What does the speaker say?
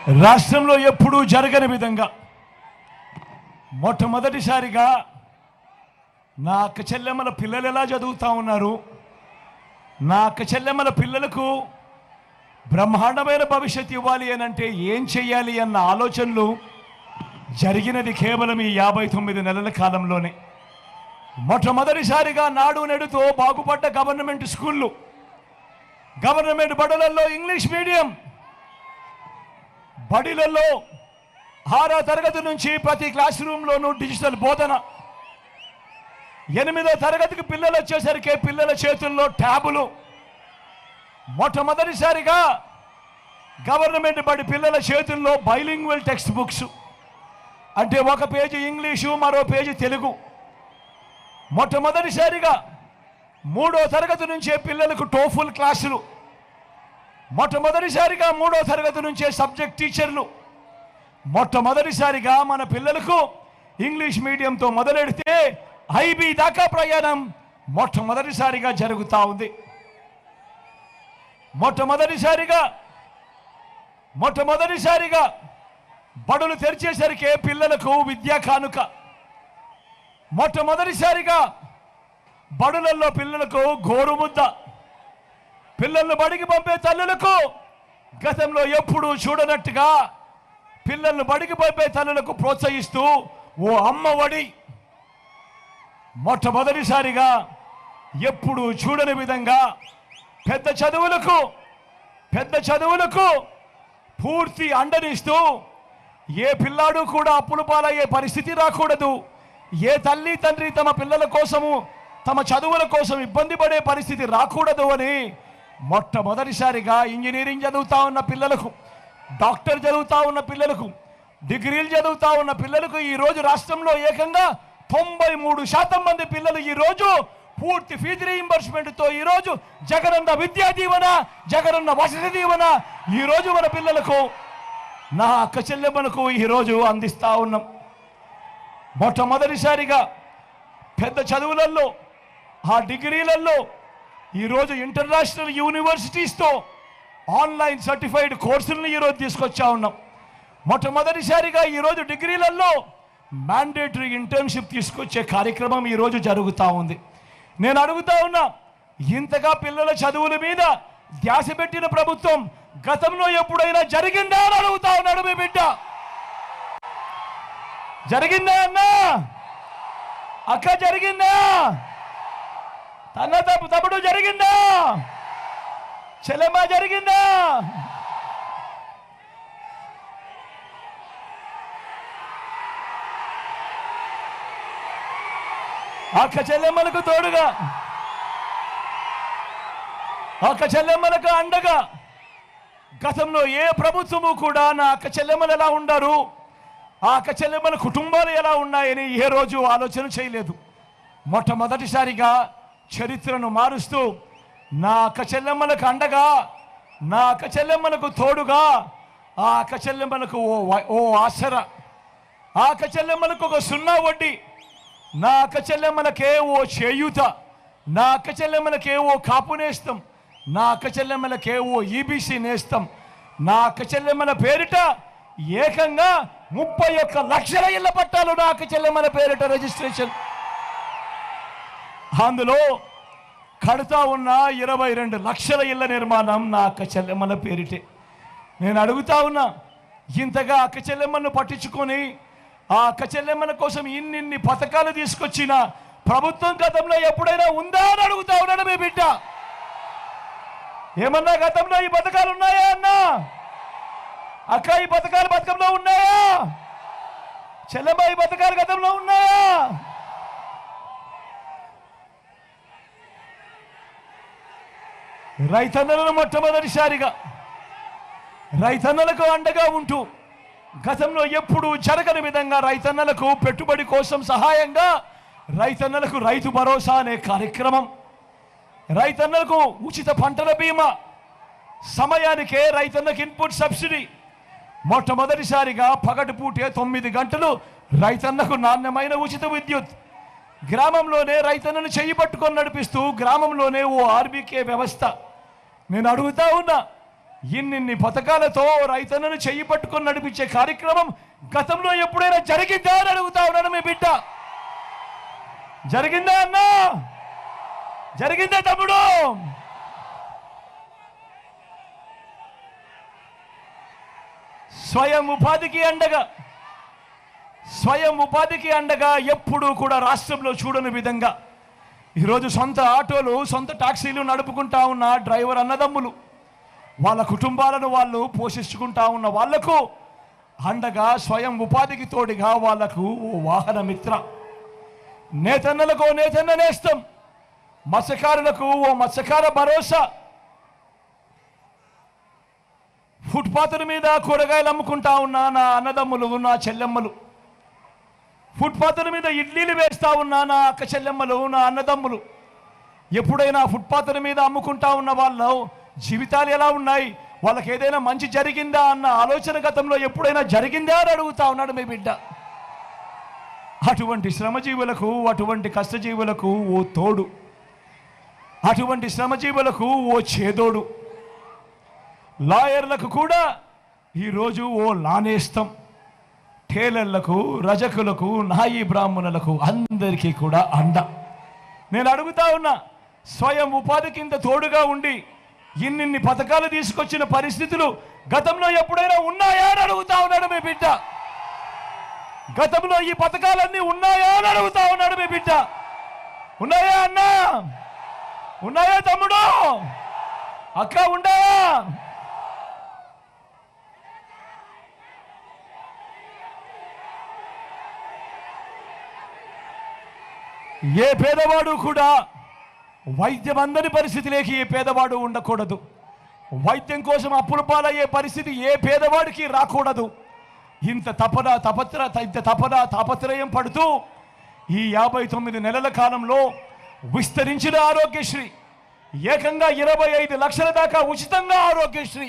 రాష్ట్రంలో ఎప్పుడూ జరగని విధంగా మొట్టమొదటిసారిగా నా అక్క చెల్లెమ్మల పిల్లలు ఎలా చదువుతూ ఉన్నారు, నా అక్క చెల్లెమ్మల పిల్లలకు బ్రహ్మాండమైన భవిష్యత్తు ఇవ్వాలి అని అంటే ఏం చెయ్యాలి అన్న ఆలోచనలు జరిగినది కేవలం ఈ 59 నెలల కాలంలోనే. మొట్టమొదటిసారిగా నాడు నెడుతో బాగుపడ్డ గవర్నమెంట్ స్కూళ్ళు, గవర్నమెంట్ బడులలో ఇంగ్లీష్ మీడియం, బడిలలో 6వ తరగతి నుంచి ప్రతి క్లాస్ రూమ్లోనూ డిజిటల్ బోధన, 8వ తరగతికి పిల్లలు వచ్చేసరికి పిల్లల చేతుల్లో ట్యాబులు, మొట్టమొదటిసారిగా గవర్నమెంట్ బడి పిల్లల చేతుల్లో బైలింగ్వల్ టెక్స్ట్ బుక్స్, అంటే ఒక పేజీ ఇంగ్లీషు మరో పేజీ తెలుగు. మొట్టమొదటిసారిగా 3వ తరగతి నుంచే పిల్లలకు టోఫుల్ క్లాసులు, మొట్టమొదటిసారిగా 3వ తరగతి నుంచే సబ్జెక్ట్ టీచర్లు, మొట్టమొదటిసారిగా మన పిల్లలకు ఇంగ్లీష్ మీడియంతో మొదలెడితే ఐబీ దాకా ప్రయాణం మొట్టమొదటిసారిగా జరుగుతూ ఉంది. మొట్టమొదటిసారిగా బడులు తెరిచేసరికి పిల్లలకు విద్యా కానుక, మొట్టమొదటిసారిగా బడులలో పిల్లలకు గోరుముద్ద, పిల్లలను బడికి పంపే తల్లులకు గతంలో ఎప్పుడూ చూడనట్టుగా పిల్లలను బడికి పంపే తల్లులకు ప్రోత్సహిస్తూ ఓ అమ్మ ఒడి, మొట్టమొదటిసారిగా ఎప్పుడూ చూడని విధంగా పెద్ద చదువులకు పూర్తి అండనిస్తూ ఏ పిల్లాడు కూడా అప్పుల పాలయ్యే పరిస్థితి రాకూడదు, ఏ తల్లి తండ్రి తమ పిల్లల కోసము తమ చదువుల కోసం ఇబ్బంది పడే పరిస్థితి రాకూడదు అని మొట్టమొదటిసారిగా ఇంజనీరింగ్ చదువుతా ఉన్న పిల్లలకు, డాక్టర్ చదువుతా ఉన్న పిల్లలకు, డిగ్రీలు చదువుతా ఉన్న పిల్లలకు ఈరోజు రాష్ట్రంలో ఏకంగా 93% మంది పిల్లలు ఈరోజు పూర్తి ఫీజు రీయింబర్స్మెంట్తో ఈరోజు జగనన్న విద్యా దీవెన, జగనన్న వసతి దీవెన ఈరోజు మన పిల్లలకు, నా అక్క చెల్లెమ్మలకు ఈరోజు అందిస్తూ ఉన్నాం. మొట్టమొదటిసారిగా పెద్ద చదువులలో, ఆ డిగ్రీలలో ఈరోజు ఇంటర్నేషనల్ యూనివర్సిటీస్తో ఆన్లైన్ సర్టిఫైడ్ కోర్సులను ఈరోజు తీసుకొచ్చా ఉన్నాం. మొట్టమొదటిసారిగా ఈరోజు డిగ్రీలలో మ్యాండేటరీ ఇంటర్న్షిప్ తీసుకొచ్చే కార్యక్రమం ఈరోజు జరుగుతూ ఉంది. నేను అడుగుతా ఉన్నా, ఇంతగా పిల్లల చదువుల మీద ధ్యాస పెట్టిన ప్రభుత్వం గతంలో ఎప్పుడైనా జరిగిందా అని అడుగుతా ఉన్నాడు మీ బిడ్డ. జరిగిందా అన్నా? అక్క జరిగిందా? తమ్ముడు జరిగిందా? చెల్లెమ్మ జరిగిందా? అక్క చెల్లెమ్మలకు తోడుగా, అక్క చెల్లెమ్మలకు అండగా గతంలో ఏ ప్రభుత్వము కూడా నా అక్క చెల్లెమ్మలు ఎలా ఉండారు, ఆ అక్క చెల్లెమ్మల కుటుంబాలు ఎలా ఉన్నాయని ఏ రోజు ఆలోచన చేయలేదు. మొట్టమొదటిసారిగా చరిత్రను మారుస్తూ నా అక్క చెల్లెమ్మలకు అండగా, నా అక్క చెల్లెమ్మలకు తోడుగా, ఆ అక్క చెల్లెమ్మలకు ఓ ఆసరా, ఆ అక్క చెల్లెమ్మలకు ఒక 0 వడ్డీ, నా అక్క చెల్లెమ్మలకే ఓ చేయూత, నా అక్క చెల్లెమ్మలకే ఓ కాపు నేస్తం, నా అక్క చెల్లెమ్మలకే ఓ ఈబీసీ నేస్తం, నా అక్క చెల్లెమ్మల పేరిట ఏకంగా 31 లక్షల ఇళ్ల పట్టాలు నా అక్క చెల్లెమ్మల పేరిట రిజిస్ట్రేషన్. అందులో కడుతా ఉన్న 22 లక్షల ఇళ్ల నిర్మాణం నా అక్క చెల్లెమ్మల పేరిటే. నేను అడుగుతా ఉన్నా, ఇంతగా అక్క చెల్లెమ్మను పట్టించుకొని ఆ అక్క చెల్లెమ్మల కోసం ఇన్ని పథకాలు తీసుకొచ్చిన ప్రభుత్వం గతంలో ఎప్పుడైనా ఉందా అని అడుగుతా ఉన్నాడు మీ బిడ్డ. ఏమన్నా గతంలో ఈ పథకాలు ఉన్నాయా అన్నా? అక్క ఈ పథకాలు పథకంలో ఉన్నాయా? చెల్లెమ్మ ఈ పథకాలు గతంలో ఉన్నాయా? రైతన్నలను మొట్టమొదటిసారిగా రైతన్నలకు అండగా ఉంటూ గతంలో ఎప్పుడూ జరగని విధంగా రైతన్నలకు పెట్టుబడి కోసం సహాయంగా రైతన్నలకు రైతు భరోసా అనే కార్యక్రమం, రైతన్నలకు ఉచిత పంటల బీమా, సమయానికే రైతన్నకు ఇన్పుట్ సబ్సిడీ, మొట్టమొదటిసారిగా పగటిపూటే 9 గంటలు రైతన్నకు నాణ్యమైన ఉచిత విద్యుత్, గ్రామంలోనే రైతన్నను చెయ్యి పట్టుకొని నడిపిస్తూ గ్రామంలోనే ఓ ఆర్బీకే వ్యవస్థ. నేను అడుగుతా ఉన్నా, ఇన్నిన్ని పథకాలతో రైతన్నను చెయ్యి పట్టుకొని నడిపించే కార్యక్రమం గతంలో ఎప్పుడైనా జరిగిందా అని అడుగుతా ఉన్నాను మీ బిడ్డ. జరిగిందా అన్నా? జరిగిందా తమ్ముడు? స్వయం ఉపాధికి అండగా ఎప్పుడూ కూడా రాష్ట్రంలో చూడని విధంగా ఈరోజు సొంత ఆటోలు, సొంత టాక్సీలు నడుపుకుంటా ఉన్న డ్రైవర్ అన్నదమ్ములు, వాళ్ళ కుటుంబాలను వాళ్ళు పోషించుకుంటా ఉన్న వాళ్లకు అండగా స్వయం ఉపాధికి తోడుగా వాళ్లకు ఓ వాహన మిత్ర, నేతన్నలకు ఓ నేతన్న నేస్తం, మత్స్యకారులకు ఓ మత్స్యకార భరోసా, ఫుట్పాత్ల మీద కూరగాయలు అమ్ముకుంటా ఉన్న నా అన్నదమ్ములు, నా చెల్లెమ్మలు, ఫుట్పాత్ల మీద ఇడ్లీలు వేస్తా ఉన్నా నా అక్క చెల్లెమ్మలు, నా అన్నదమ్ములు, ఎప్పుడైనా ఫుట్పాత్ల మీద అమ్ముకుంటా ఉన్న వాళ్ళు జీవితాలు ఎలా ఉన్నాయి, వాళ్ళకి ఏదైనా మంచి జరిగిందా అన్న ఆలోచన గతంలో ఎప్పుడైనా జరిగిందా అని అడుగుతా ఉన్నాడు మీ బిడ్డ. అటువంటి శ్రమజీవులకు, అటువంటి కష్టజీవులకు ఓ తోడు, అటువంటి శ్రమజీవులకు ఓ చేదోడు, లాయర్లకు కూడా ఈరోజు ఓ లానేస్తం, టేలర్లకు, రజకులకు, నాయి బ్రాహ్మణులకు అందరికీ కూడా అండ. నేను అడుగుతా ఉన్నా, స్వయం ఉపాధి కింద తోడుగా ఉండి ఇన్నిన్ని పథకాలు తీసుకొచ్చిన పరిస్థితులు గతంలో ఎప్పుడైనా ఉన్నాయా అని అడుగుతా ఉన్నాడు మీ బిడ్డ. గతంలో ఈ పథకాలన్నీ ఉన్నాయా అని అడుగుతా ఉన్నాడు మీ బిడ్డ. ఉన్నాయా అన్నా? ఉన్నాయా తమ్ముడు? అక్క ఉన్నాయా? ఏ పేదవాడు కూడా వైద్యం అందని పరిస్థితిలోకి ఏ పేదవాడు ఉండకూడదు. వైద్యం కోసం అప్పుల పాలయ్యే పరిస్థితి ఏ పేదవాడికి రాకూడదు. ఇంత తాపత్రయం పడుతూ ఈ 59 నెలల కాలంలో విస్తరించిన ఆరోగ్యశ్రీ, ఏకంగా 25 లక్షల దాకా ఉచితంగా ఆరోగ్యశ్రీ